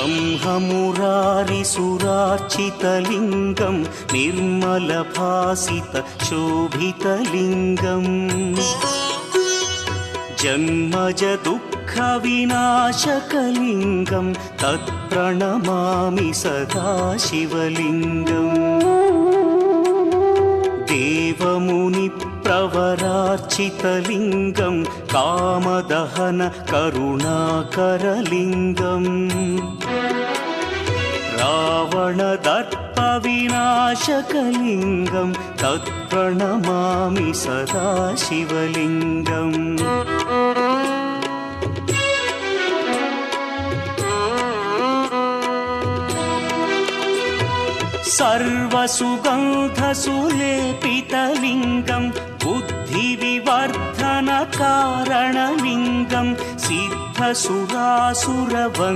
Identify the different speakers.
Speaker 1: ब्रह्ममुरारिसुरार्चितलिङ्गं निर्मलभासितशोभितलिङ्गम् जन्मजदुःखविनाशकलिङ्गं तत्प्रणमामि सदा शिवलिङ्गम् देवमुनिप्रवरार्चितलिङ्गं कामदहन करुणाकरलिङ्गम् रावणदर्पविनाशकलिङ्गं तत्प्रणमामि सदा शिवलिङ्गम् सर्वसुगन्धसुलेपितलिङ्गं बुद्धिविवर्धनकारणलिङ्गं सिद्धसुरासुरवन्द्यलिङ्गम्